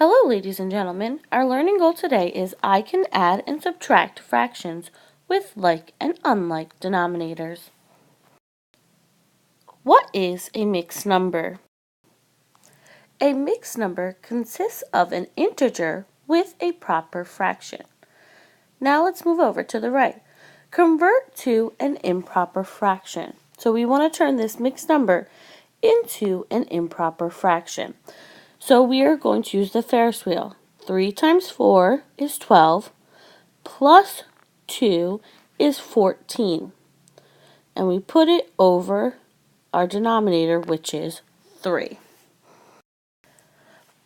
Hello, ladies and gentlemen. Our learning goal today is I can add and subtract fractions with like and unlike denominators. What is a mixed number? A mixed number consists of an integer with a proper fraction. Now let's move over to the right. Convert to an improper fraction. So we want to turn this mixed number into an improper fraction. So we are going to use the Ferris wheel. 3 times 4 is 12, plus 2 is 14. And we put it over our denominator, which is 3.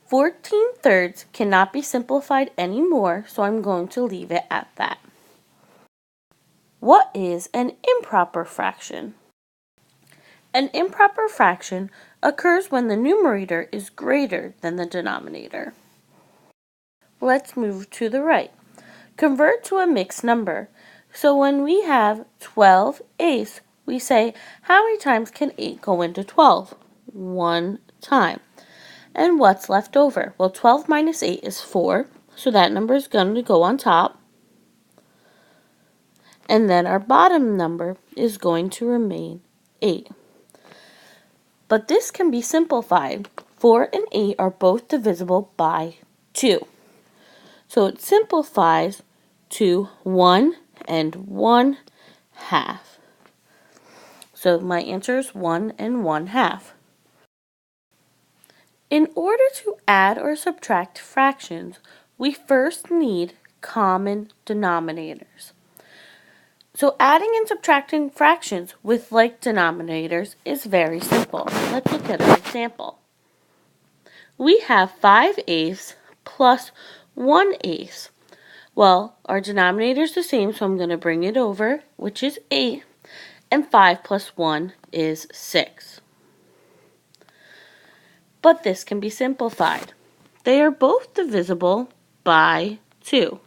14 thirds cannot be simplified anymore, so I'm going to leave it at that. What is an improper fraction? An improper fraction occurs when the numerator is greater than the denominator. Let's move to the right. Convert to a mixed number. So when we have 12 eighths, we say, how many times can 8 go into 12? 1 time. And what's left over? Well, 12 minus 8 is 4, so that number is going to go on top. And then our bottom number is going to remain 8. But this can be simplified. 4 and 8 are both divisible by 2. So it simplifies to 1 and 1/2. So my answer is 1 and 1/2. In order to add or subtract fractions, we first need common denominators. So adding and subtracting fractions with like denominators is very simple. Let's look at an example. We have 5/8 plus 1/8. Well, our denominator is the same, so I'm going to bring it over, which is 8, and 5 plus 1 is 6. But this can be simplified. They are both divisible by 2.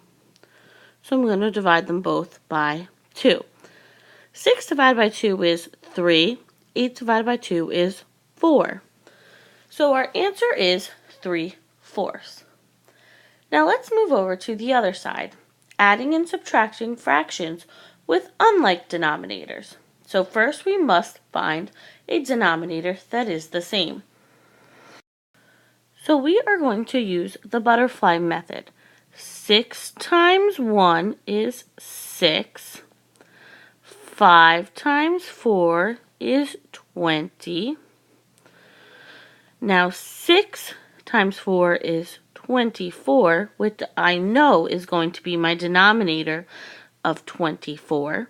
So I'm going to divide them both by 2. 6 divided by 2 is 3. 8 divided by 2 is 4. So our answer is 3/4. Now let's move over to the other side, adding and subtracting fractions with unlike denominators. So first we must find a denominator that is the same. So we are going to use the butterfly method. 6 times 1 is 6. 5 times 4 is 20. Now 6 times 4 is 24, which I know is going to be my denominator of 24.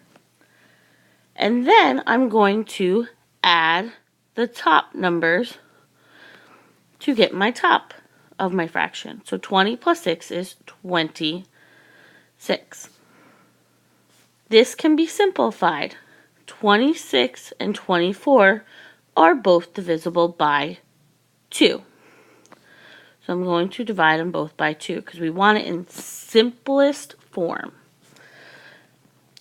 And then I'm going to add the top numbers to get my top of my fraction. So 20 plus 6 is 26. This can be simplified. 26 and 24 are both divisible by 2. So I'm going to divide them both by 2 because we want it in simplest form.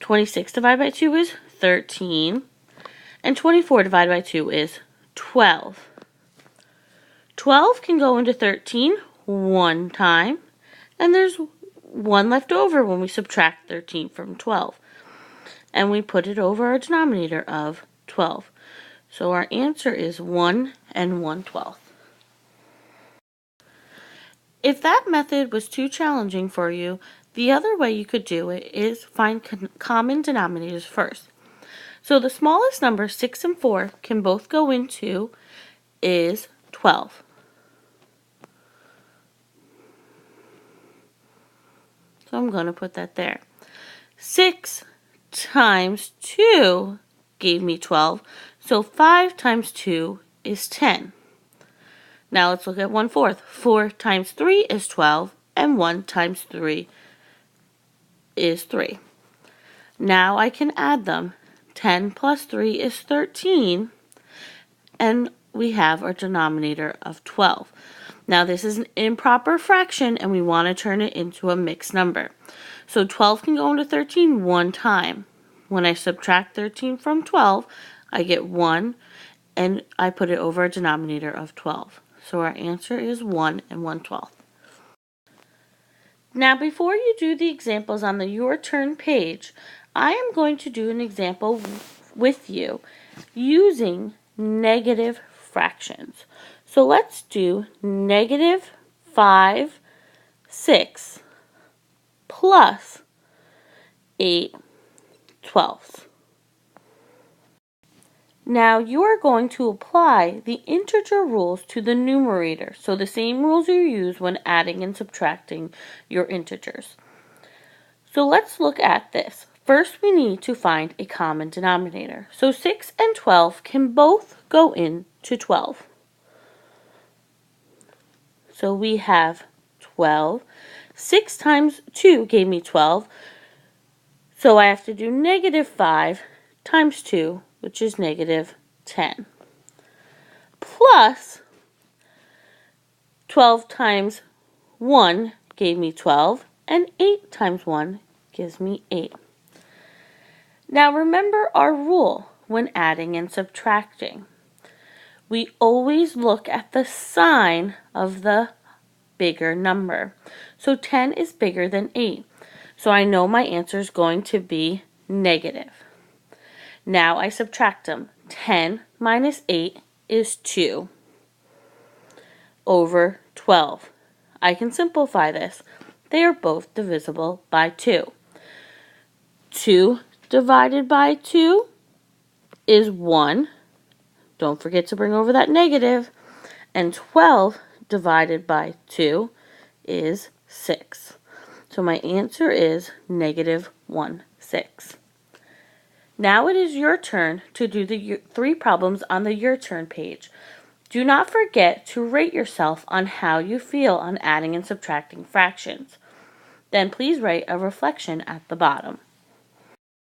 26 divided by 2 is 13, and 24 divided by 2 is 12. 12 can go into 13 one time, and there's 1 left over when we subtract 13 from 12. And we put it over our denominator of 12. So our answer is 1 and 1/12. If that method was too challenging for you, the other way you could do it is find common denominators first. So the smallest number, 6 and 4, can both go into is 12. So I'm going to put that there. 6 times 2 gave me 12. So 5 times 2 is 10. Now let's look at 1/4. 4 times 3 is 12, and 1 times 3 is 3. Now I can add them. 10 plus 3 is 13, and we have our denominator of 12. Now this is an improper fraction, and we want to turn it into a mixed number. So 12 can go into 13 one time. When I subtract 13 from 12, I get 1, and I put it over a denominator of 12. So our answer is 1 and 1/12. Now, before you do the examples on the Your Turn page, I am going to do an example with you using negative fractions. So let's do negative 5/6 plus 8/12. Now you are going to apply the integer rules to the numerator. So the same rules you use when adding and subtracting your integers. So let's look at this. First, we need to find a common denominator. So 6 and 12 can both go into 12. So we have 12. 6 times 2 gave me 12. So I have to do negative 5 times 2, which is negative 10. Plus 12 times 1 gave me 12. And 8 times 1 gives me 8. Now remember our rule when adding and subtracting. We always look at the sign of the bigger number. So 10 is bigger than 8. So I know my answer is going to be negative. Now I subtract them. 10 minus 8 is 2 over 12. I can simplify this. They are both divisible by 2. 2 divided by 2 is 1. Don't forget to bring over that negative. And 12 divided by 2 is 6. So my answer is negative 1/6. Now it is your turn to do the 3 problems on the Your Turn page. Do not forget to rate yourself on how you feel on adding and subtracting fractions. Then please write a reflection at the bottom.